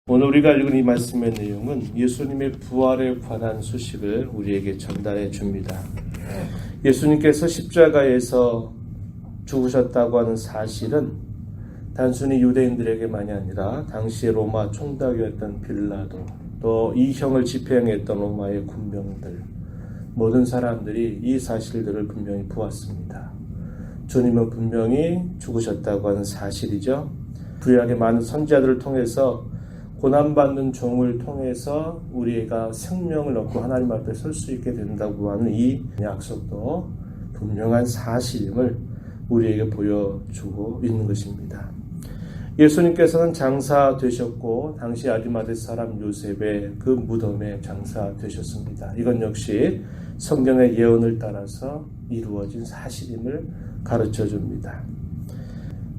오늘 우리가 읽은 이 말씀의 내용은 예수님의 부활에 관한 소식을 우리에게 전달해 줍니다. 예수님께서 십자가에서 죽으셨다고 하는 사실은 단순히 유대인들에게만이 아니라 당시의 로마 총독이었던 빌라도, 또 이 형을 집행했던 로마의 군병들, 모든 사람들이 이 사실들을 분명히 보았습니다. 주님은 분명히 죽으셨다고 하는 사실이죠. 구약의 많은 선지자들을 통해서 고난받는 종을 통해서 우리가 생명을 얻고 하나님 앞에 설 수 있게 된다고 하는 이 약속도 분명한 사실임을 우리에게 보여주고 있는 것입니다. 예수님께서는 장사되셨고 당시 아리마대 사람 요셉의 그 무덤에 장사되셨습니다. 이건 역시 성경의 예언을 따라서 이루어진 사실임을 가르쳐 줍니다.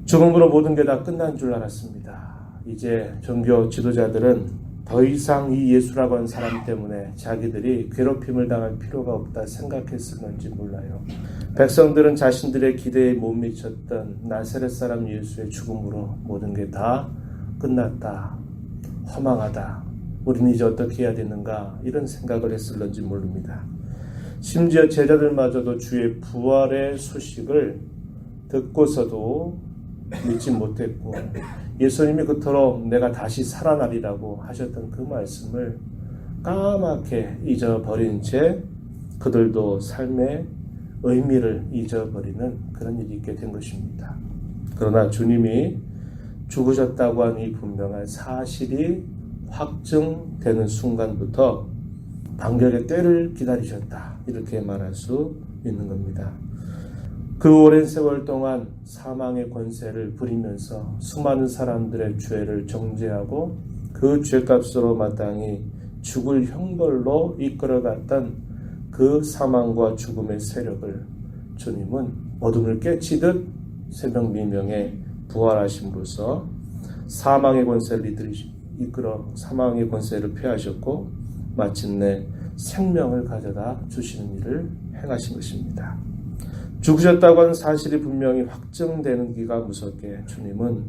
죽음으로 모든 게 다 끝난 줄 알았습니다. 이제 종교 지도자들은 더 이상 이 예수라고 하는 사람 때문에 자기들이 괴롭힘을 당할 필요가 없다 생각했을는지 몰라요. 백성들은 자신들의 기대에 못 미쳤던 나사렛 사람 예수의 죽음으로 모든 게 다 끝났다, 허망하다, 우리는 이제 어떻게 해야 되는가, 이런 생각을 했을는지 모릅니다. 심지어 제자들마저도 주의 부활의 소식을 듣고서도 믿지 못했고, 예수님이 그토록 내가 다시 살아나리라고 하셨던 그 말씀을 까맣게 잊어버린 채 그들도 삶의 의미를 잊어버리는 그런 일이 있게 된 것입니다. 그러나 주님이 죽으셨다고 하는 이 분명한 사실이 확증되는 순간부터 반격의 때를 기다리셨다, 이렇게 말할 수 있는 겁니다. 그 오랜 세월 동안 사망의 권세를 부리면서 수많은 사람들의 죄를 정죄하고 그 죄값으로 마땅히 죽을 형벌로 이끌어갔던 그 사망과 죽음의 세력을 주님은 어둠을 깨치듯 새벽 미명에 부활하심으로써 사망의 권세를 이끌어 사망의 권세를 폐하셨고 마침내 생명을 가져다 주시는 일을 행하신 것입니다. 죽으셨다고 하는 사실이 분명히 확정되는 기가 무섭게 주님은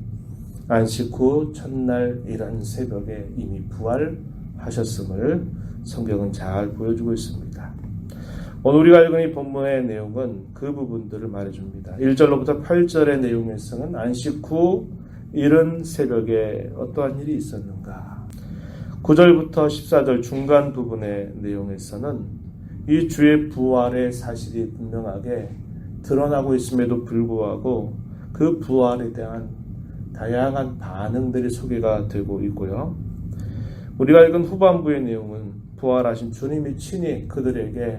안식 후 첫날 이른 새벽에 이미 부활하셨음을 성경은 잘 보여주고 있습니다. 오늘 우리가 읽은 이 본문의 내용은 그 부분들을 말해줍니다. 1절로부터 8절의 내용에서는 안식 후 이른 새벽에 어떠한 일이 있었는가, 9절부터 14절 중간 부분의 내용에서는 이 주의 부활의 사실이 분명하게 드러나고 있음에도 불구하고 그 부활에 대한 다양한 반응들이 소개가 되고 있고요. 우리가 읽은 후반부의 내용은 부활하신 주님이 친히 그들에게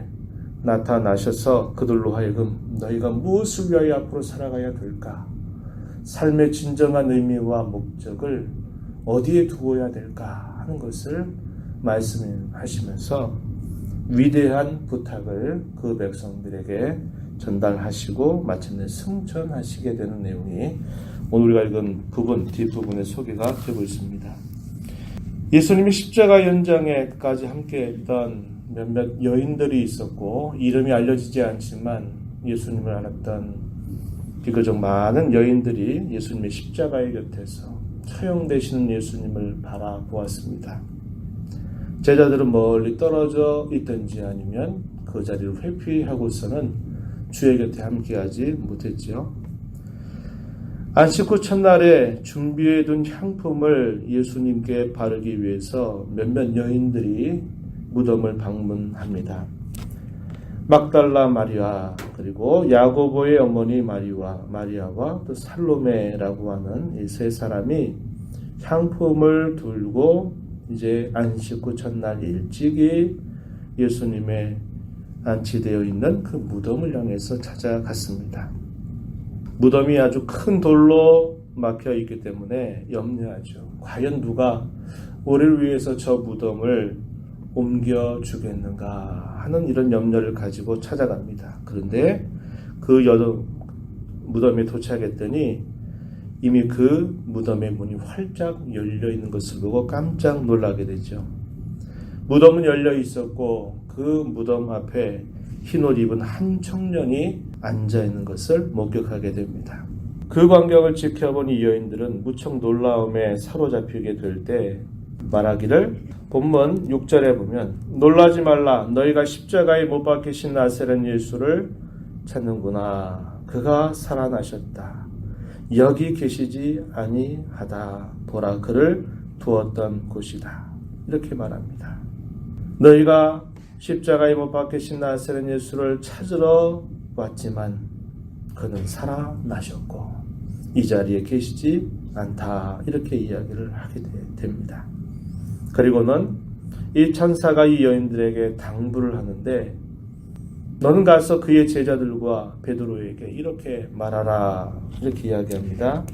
나타나셔서 그들로 하여금 너희가 무엇을 위하여 앞으로 살아가야 될까, 삶의 진정한 의미와 목적을 어디에 두어야 될까 하는 것을 말씀하시면서 위대한 부탁을 그 백성들에게 전달하시고 마침내 승천하시게 되는 내용이 오늘 우리가 읽은 부분 뒷부분에 소개가 되고 있습니다. 예수님이 십자가 현장에까지 함께 있던 몇몇 여인들이 있었고 이름이 알려지지 않지만 예수님을 알았던 비교적 많은 여인들이 예수님의 십자가의 곁에서 처형되시는 예수님을 바라보았습니다. 제자들은 멀리 떨어져 있든지 아니면 그 자리를 회피하고서는 주의 곁에 함께하지 못했지요. 안식 후 첫날에 준비해둔 향품을 예수님께 바르기 위해서 몇몇 여인들이 무덤을 방문합니다. 막달라 마리아, 그리고 야고보의 어머니 마리아와 또 살로메라고 하는 이 세 사람이 향품을 들고 이제 안식 후 첫날 일찍이 예수님의 안치되어 있는 그 무덤을 향해서 찾아갔습니다. 무덤이 아주 큰 돌로 막혀 있기 때문에 염려하죠. 과연 누가 우리를 위해서 저 무덤을 옮겨주겠는가 하는 이런 염려를 가지고 찾아갑니다. 그런데 그 무덤에 도착했더니 이미 그 무덤의 문이 활짝 열려 있는 것을 보고 깜짝 놀라게 되죠. 무덤은 열려 있었고 그 무덤 앞에 흰옷 입은 한 청년이 앉아 있는 것을 목격하게 됩니다. 그 광경을 지켜본 이 여인들은 무척 놀라움에 사로잡히게 될 때 말하기를 본문 6절에 보면 놀라지 말라 너희가 십자가에 못 박히신 나사렛 예수를 찾는구나. 그가 살아나셨다. 여기 계시지 아니하다. 보라 그를 두었던 곳이다. 이렇게 말합니다. 너희가 십자가에 못 박히신 나사렛 예수를 찾으러 왔지만 그는 살아나셨고 이 자리에 계시지 않다. 이렇게 이야기를 하게 됩니다. 그리고는 이 천사가 이 여인들에게 당부를 하는데 너는 가서 그의 제자들과 베드로에게 이렇게 말하라. 이렇게 이야기합니다.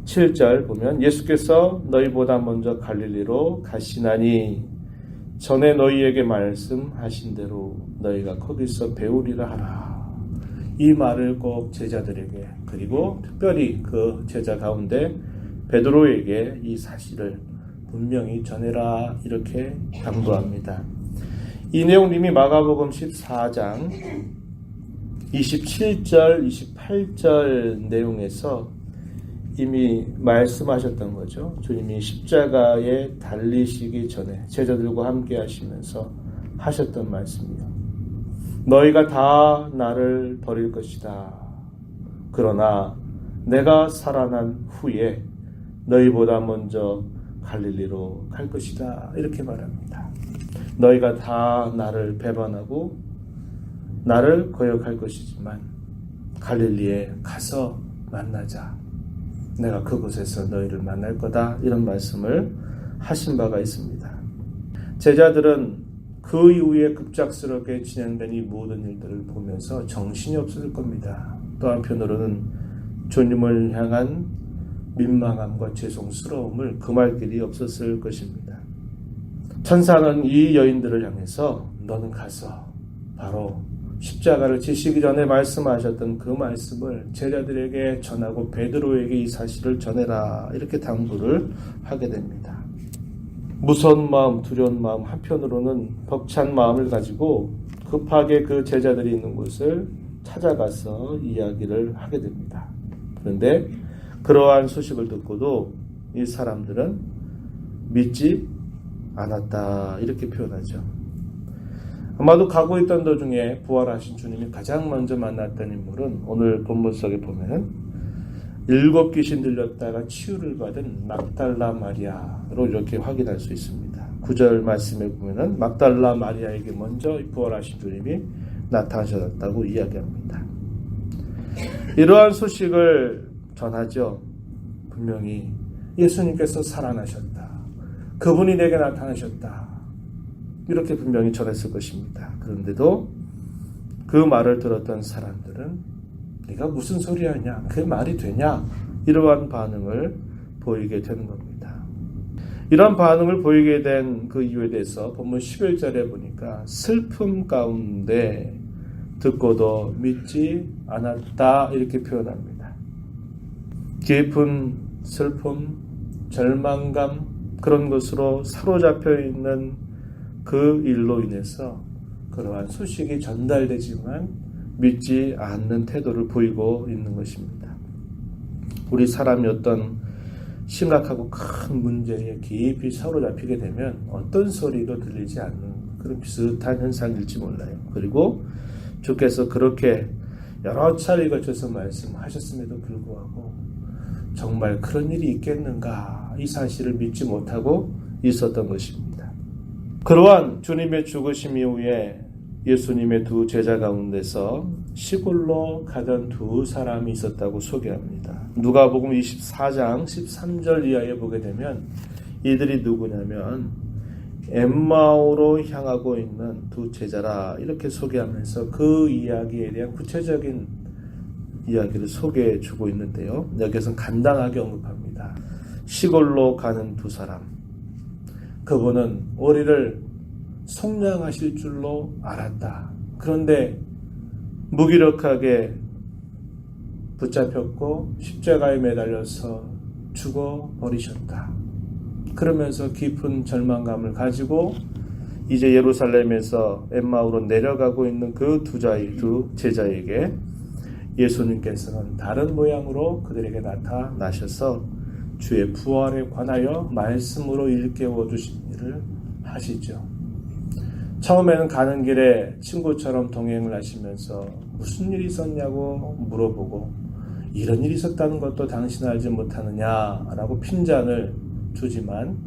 7절 보면 예수께서 너희보다 먼저 갈릴리로 가시나니 전에 너희에게 말씀하신 대로 너희가 거기서 배우리라 하라. 이 말을 꼭 제자들에게 그리고 특별히 그 제자 가운데 베드로에게 이 사실을 분명히 전해라. 이렇게 당부합니다. 이 내용 이미 마가복음 14장 27절 28절 내용에서 이미 말씀하셨던 거죠. 주님이 십자가에 달리시기 전에 제자들과 함께 하시면서 하셨던 말씀이요. 너희가 다 나를 버릴 것이다. 그러나 내가 살아난 후에 너희보다 먼저 갈릴리로 갈 것이다. 이렇게 말합니다. 너희가 다 나를 배반하고 나를 거역할 것이지만 갈릴리에 가서 만나자. 내가 그곳에서 너희를 만날 거다. 이런 말씀을 하신 바가 있습니다. 제자들은 그 이후에 급작스럽게 진행된 이 모든 일들을 보면서 정신이 없을 겁니다. 또 한편으로는 주님을 향한 민망함과 죄송스러움을 금할 길이 없었을 것입니다. 천사는 이 여인들을 향해서 너는 가서 바로 십자가를 지시기 전에 말씀하셨던 그 말씀을 제자들에게 전하고 베드로에게 이 사실을 전해라. 이렇게 당부를 하게 됩니다. 무서운 마음, 두려운 마음, 한편으로는 벅찬 마음을 가지고 급하게 그 제자들이 있는 곳을 찾아가서 이야기를 하게 됩니다. 그런데 그러한 소식을 듣고도 이 사람들은 믿지 않았다. 이렇게 표현하죠. 아마도 가고 있던 도중에 부활하신 주님이 가장 먼저 만났던 인물은 오늘 본문 속에 보면 7 귀신 들렸다가 치유를 받은 막달라 마리아로 이렇게 확인할 수 있습니다. 9절 말씀에 보면 막달라 마리아에게 먼저 부활하신 주님이 나타나셨다고 이야기합니다. 이러한 소식을 전하죠. 분명히 예수님께서 살아나셨다. 그분이 내게 나타나셨다. 이렇게 분명히 전했을 것입니다. 그런데도 그 말을 들었던 사람들은 네가 무슨 소리 하냐? 그게 말이 되냐? 이러한 반응을 보이게 되는 겁니다. 이런 반응을 보이게 된 그 이유에 대해서 본문 11절에 보니까 슬픔 가운데 듣고도 믿지 않았다. 이렇게 표현합니다. 깊은 슬픔, 절망감 그런 것으로 사로잡혀 있는 그 일로 인해서 그러한 소식이 전달되지만 믿지 않는 태도를 보이고 있는 것입니다. 우리 사람이 어떤 심각하고 큰 문제에 깊이 사로잡히게 되면 어떤 소리도 들리지 않는 그런 비슷한 현상일지 몰라요. 그리고 주께서 그렇게 여러 차례에 걸쳐서 말씀하셨음에도 불구하고 정말 그런 일이 있겠는가 이 사실을 믿지 못하고 있었던 것입니다. 그러한 주님의 죽으심 이후에 예수님의 두 제자 가운데서 시골로 가던 두 사람이 있었다고 소개합니다. 누가복음 24장 13절 이하에 보게 되면 이들이 누구냐면 엠마오로 향하고 있는 두 제자라 이렇게 소개하면서 그 이야기에 대한 구체적인 이야기를 소개해 주고 있는데요. 여기서는 간단하게 언급합니다. 시골로 가는 두 사람. 그분은 우리를 속량하실 줄로 알았다. 그런데 무기력하게 붙잡혔고 십자가에 매달려서 죽어버리셨다. 그러면서 깊은 절망감을 가지고 이제 예루살렘에서 엠마오로 내려가고 있는 그 두 제자에게 예수님께서는 다른 모양으로 그들에게 나타나셔서 주의 부활에 관하여 말씀으로 일깨워 주신 일을 하시죠. 처음에는 가는 길에 친구처럼 동행을 하시면서 무슨 일이 있었냐고 물어보고 이런 일이 있었다는 것도 당신 알지 못하느냐라고 핀잔을 주지만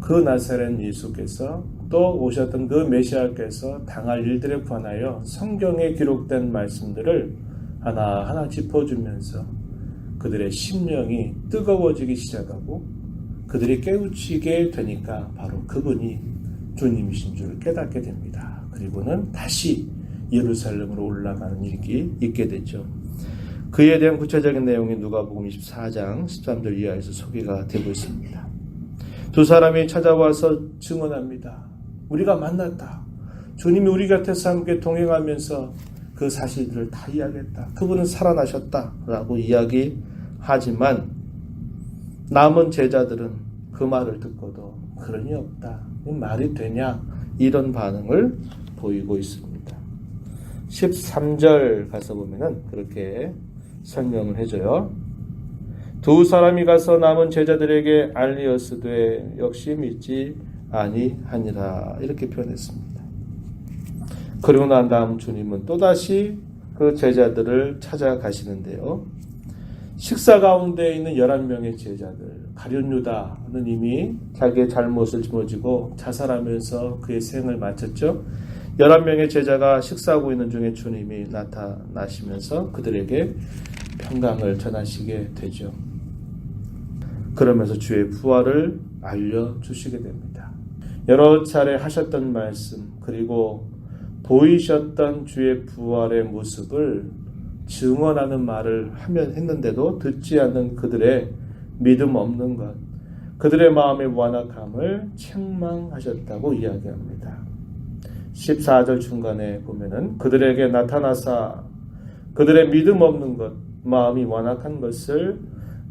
그 나사렛 예수께서 또 오셨던 그 메시아께서 당할 일들에 관하여 성경에 기록된 말씀들을 하나하나 짚어주면서 그들의 심령이 뜨거워지기 시작하고 그들이 깨우치게 되니까 바로 그분이 주님이신 줄 깨닫게 됩니다. 그리고는 다시 예루살렘으로 올라가는 일이 있게 되죠. 그에 대한 구체적인 내용이 누가복음 24장 13절 이하에서 소개가 되고 있습니다. 두 사람이 찾아와서 증언합니다. 우리가 만났다. 주님이 우리 곁에서 함께 동행하면서 그 사실들을 다 이야기했다. 그분은 살아나셨다라고 이야기하지만 남은 제자들은 그 말을 듣고도 그러니 없다. 말이 되냐? 이런 반응을 보이고 있습니다. 13절 가서 보면은 그렇게 설명을 해줘요. 두 사람이 가서 남은 제자들에게 알리었으되 역시 믿지 아니하니라 이렇게 표현했습니다. 그리고 난 다음 주님은 또다시 그 제자들을 찾아가시는데요. 식사 가운데 있는 11명의 제자들, 가룟 유다는 이미 자기의 잘못을 짊어지고 자살하면서 그의 생을 마쳤죠. 11명의 제자가 식사하고 있는 중에 주님이 나타나시면서 그들에게 평강을 전하시게 되죠. 그러면서 주의 부활을 알려주시게 됩니다. 여러 차례 하셨던 말씀 그리고 보이셨던 주의 부활의 모습을 증언하는 말을 했는데도 듣지 않는 그들의 믿음 없는 것, 그들의 마음의 완악함을 책망하셨다고 이야기합니다. 14절 중간에 보면은 그들에게 나타나사 그들의 믿음 없는 것, 마음이 완악한 것을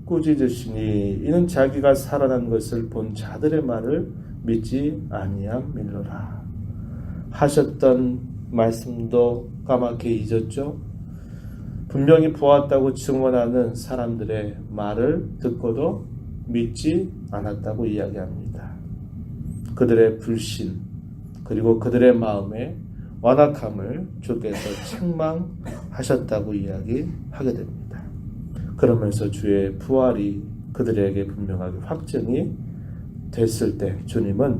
꾸짖으시니 이는 자기가 살아난 것을 본 자들의 말을 믿지 아니함일러라. 하셨던 말씀도 까맣게 잊었죠. 분명히 보았다고 증언하는 사람들의 말을 듣고도 믿지 않았다고 이야기합니다. 그들의 불신 그리고 그들의 마음의 완악함을 주께서 책망하셨다고 이야기하게 됩니다. 그러면서 주의 부활이 그들에게 분명하게 확정이 됐을 때 주님은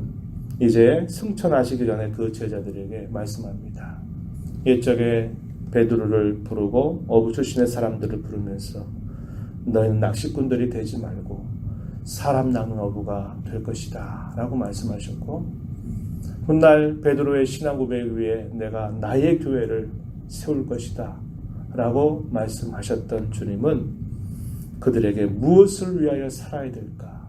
이제 승천하시기 전에 그 제자들에게 말씀합니다. 옛적에 베드로를 부르고 어부 출신의 사람들을 부르면서 너희는 낚시꾼들이 되지 말고 사람 낚는 어부가 될 것이다 라고 말씀하셨고 훗날 베드로의 신앙 고백에 의해 내가 나의 교회를 세울 것이다 라고 말씀하셨던 주님은 그들에게 무엇을 위하여 살아야 될까?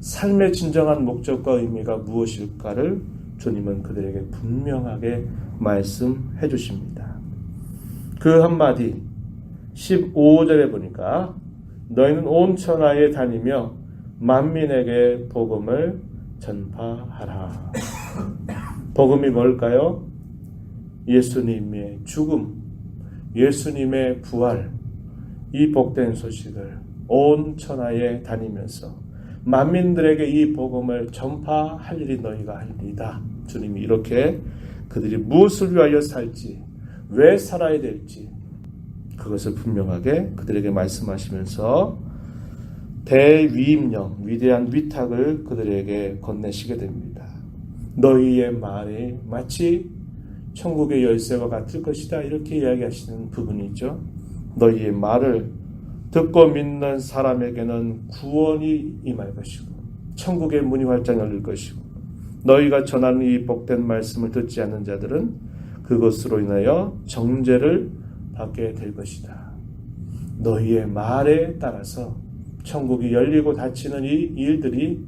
삶의 진정한 목적과 의미가 무엇일까를 주님은 그들에게 분명하게 말씀해 주십니다. 그 한마디 15절에 보니까 너희는 온 천하에 다니며 만민에게 복음을 전파하라. 복음이 뭘까요? 예수님의 죽음, 예수님의 부활, 이 복된 소식을 온 천하에 다니면서 만민들에게 이 복음을 전파할 일이 너희가 할 일이다. 주님이 이렇게 그들이 무엇을 위하여 살지, 왜 살아야 될지 그것을 분명하게 그들에게 말씀하시면서 대위임령, 위대한 위탁을 그들에게 건네시게 됩니다. 너희의 말이 마치 천국의 열쇠와 같을 것이다 이렇게 이야기하시는 부분이 있죠. 너희의 말을 듣고 믿는 사람에게는 구원이 임할 것이고 천국의 문이 활짝 열릴 것이고 너희가 전하는 이 복된 말씀을 듣지 않는 자들은 그것으로 인하여 정죄를 받게 될 것이다. 너희의 말에 따라서 천국이 열리고 닫히는 이 일들이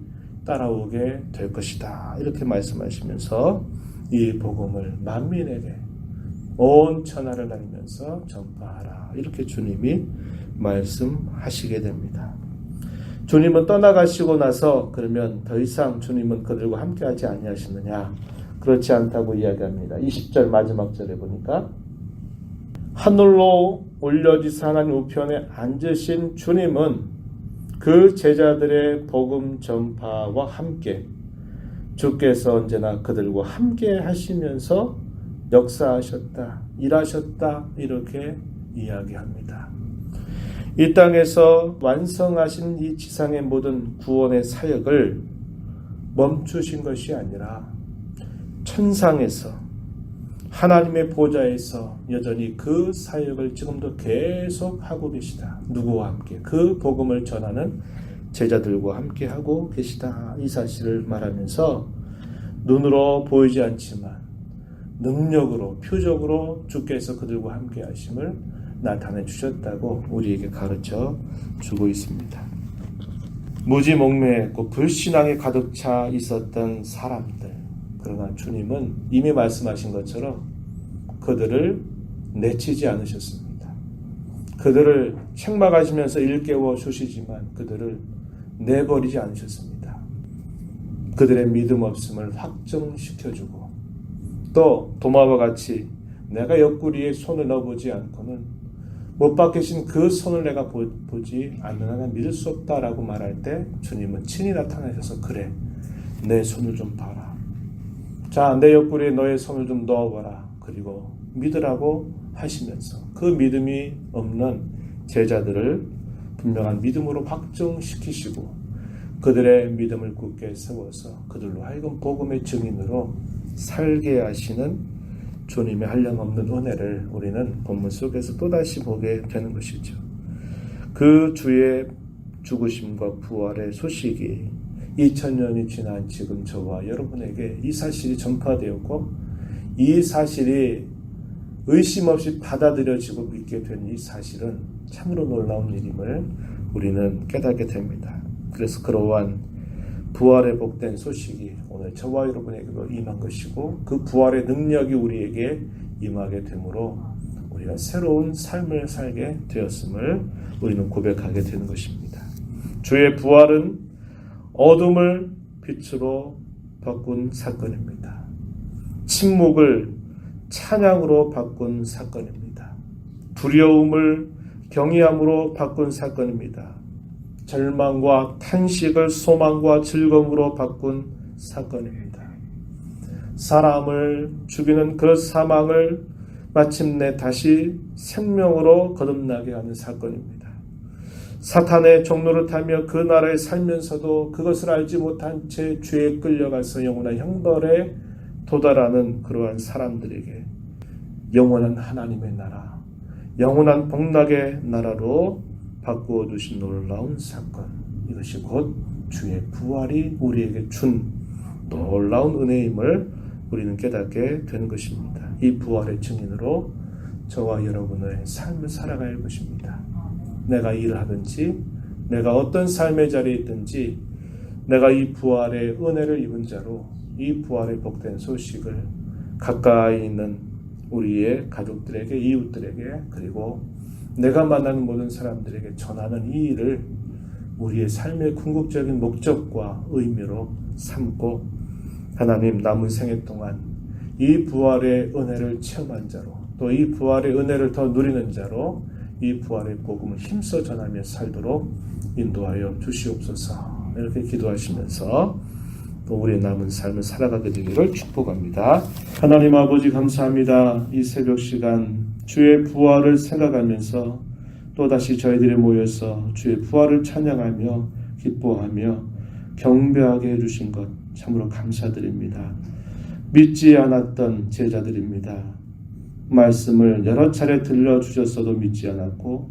따라오게 될 것이다. 이렇게 말씀하시면서 이 복음을 만민에게 온 천하를 다니면서 전파하라. 이렇게 주님이 말씀하시게 됩니다. 주님은 떠나가시고 나서 그러면 더 이상 주님은 그들과 함께하지 아니하시느냐? 그렇지 않다고 이야기합니다. 20절 마지막 절에 보니까 하늘로 올려지사 하나님 우편에 앉으신 주님은 그 제자들의 복음 전파와 함께 주께서 언제나 그들과 함께 하시면서 역사하셨다, 일하셨다, 이렇게 이야기합니다. 이 땅에서 완성하신 이 지상의 모든 구원의 사역을 멈추신 것이 아니라 천상에서 하나님의 보좌에서 여전히 그 사역을 지금도 계속 하고 계시다. 누구와 함께? 그 복음을 전하는 제자들과 함께 하고 계시다. 이 사실을 말하면서 눈으로 보이지 않지만 능력으로, 표적으로 주께서 그들과 함께 하심을 나타내 주셨다고 우리에게 가르쳐 주고 있습니다. 무지몽매했고 불신앙에 가득 차 있었던 사람들, 그러나 주님은 이미 말씀하신 것처럼 그들을 내치지 않으셨습니다. 그들을 책망하시면서 일깨워 주시지만 그들을 내버리지 않으셨습니다. 그들의 믿음 없음을 확정시켜주고 또 도마와 같이 내가 옆구리에 손을 넣어보지 않고는 못 박히신 그 손을 내가 보지 않는 한 믿을 수 없다라고 말할 때 주님은 친히 나타나셔서 그래, 내 손을 좀 봐라. 자, 내 옆구리에 너의 손을 좀 넣어봐라. 그리고 믿으라고 하시면서 그 믿음이 없는 제자들을 분명한 믿음으로 확정시키시고 그들의 믿음을 굳게 세워서 그들로 하여금 복음의 증인으로 살게 하시는 주님의 한량없는 은혜를 우리는 본문 속에서 또다시 보게 되는 것이죠. 그 주의 죽으심과 부활의 소식이 2000년이 지난 지금 저와 여러분에게 이 사실이 전파되었고 이 사실이 의심 없이 받아들여지고 믿게 된 이 사실은 참으로 놀라운 일임을 우리는 깨닫게 됩니다. 그래서 그러한 부활의 복된 소식이 오늘 저와 여러분에게도 임한 것이고 그 부활의 능력이 우리에게 임하게 되므로 우리가 새로운 삶을 살게 되었음을 우리는 고백하게 되는 것입니다. 주의 부활은 어둠을 빛으로 바꾼 사건입니다. 침묵을 찬양으로 바꾼 사건입니다. 두려움을 경외함으로 바꾼 사건입니다. 절망과 탄식을 소망과 즐거움으로 바꾼 사건입니다. 사람을 죽이는 그 사망을 마침내 다시 생명으로 거듭나게 하는 사건입니다. 사탄의 종로를 타며 그 나라에 살면서도 그것을 알지 못한 채 죄에 끌려가서 영원한 형벌에 도달하는 그러한 사람들에게 영원한 하나님의 나라, 영원한 복락의 나라로 바꾸어 주신 놀라운 사건, 이것이 곧 주의 부활이 우리에게 준 놀라운 은혜임을 우리는 깨닫게 되는 것입니다. 이 부활의 증인으로 저와 여러분의 삶을 살아갈 것입니다. 내가 일을 하든지 내가 어떤 삶의 자리에 있든지 내가 이 부활의 은혜를 입은 자로 이 부활의 복된 소식을 가까이 있는 우리의 가족들에게, 이웃들에게, 그리고 내가 만나는 모든 사람들에게 전하는 이 일을 우리의 삶의 궁극적인 목적과 의미로 삼고 하나님 남은 생애 동안 이 부활의 은혜를 체험한 자로 또 이 부활의 은혜를 더 누리는 자로 이 부활의 복음을 힘써 전하며 살도록 인도하여 주시옵소서. 이렇게 기도하시면서 또 우리의 남은 삶을 살아가게 되기를 축복합니다. 하나님 아버지 감사합니다. 이 새벽 시간 주의 부활을 생각하면서 또다시 저희들이 모여서 주의 부활을 찬양하며 기뻐하며 경배하게 해주신 것 참으로 감사드립니다. 믿지 않았던 제자들입니다. 말씀을 여러 차례 들려주셨어도 믿지 않았고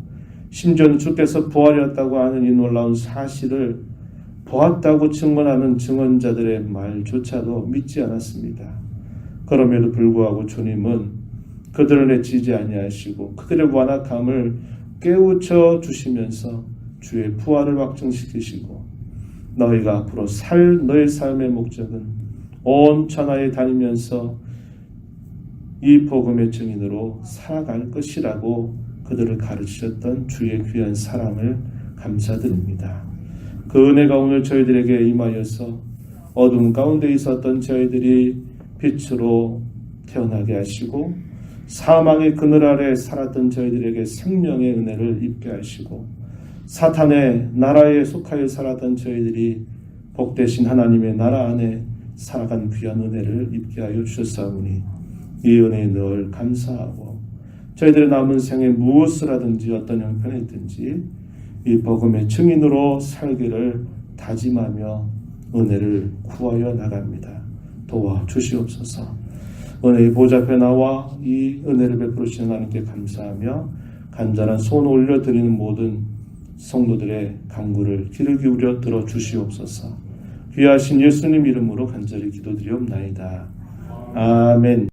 심지어는 주께서 부활이었다고 하는 이 놀라운 사실을 보았다고 증언하는 증언자들의 말조차도 믿지 않았습니다. 그럼에도 불구하고 주님은 그들을 내치지 아니하시고 그들의 완악함을 깨우쳐 주시면서 주의 부활을 확증시키시고 너희가 앞으로 살 너희 삶의 목적은 온 천하에 다니면서 이 복음의 증인으로 살아갈 것이라고 그들을 가르치셨던 주의 귀한 사랑을 감사드립니다. 그 은혜가 오늘 저희들에게 임하여서 어둠 가운데 있었던 저희들이 빛으로 태어나게 하시고 사망의 그늘 아래 살았던 저희들에게 생명의 은혜를 입게 하시고 사탄의 나라에 속하여 살았던 저희들이 복되신 하나님의 나라 안에 살아간 귀한 은혜를 입게 하여 주셨사오니 이 은혜에 늘 감사하고 저희들의 남은 생에 무엇을 하든지 어떤 형편에 있든지 이 복음의 증인으로 살기를 다짐하며 은혜를 구하여 나갑니다. 도와주시옵소서. 은혜의 보좌 앞에 나와 이 은혜를 베풀으시는 하나님께 감사하며 간절한 소원 올려드리는 모든 성도들의 간구를 귀를 기울여 들어주시옵소서. 귀하신 예수님 이름으로 간절히 기도드리옵나이다. 아멘.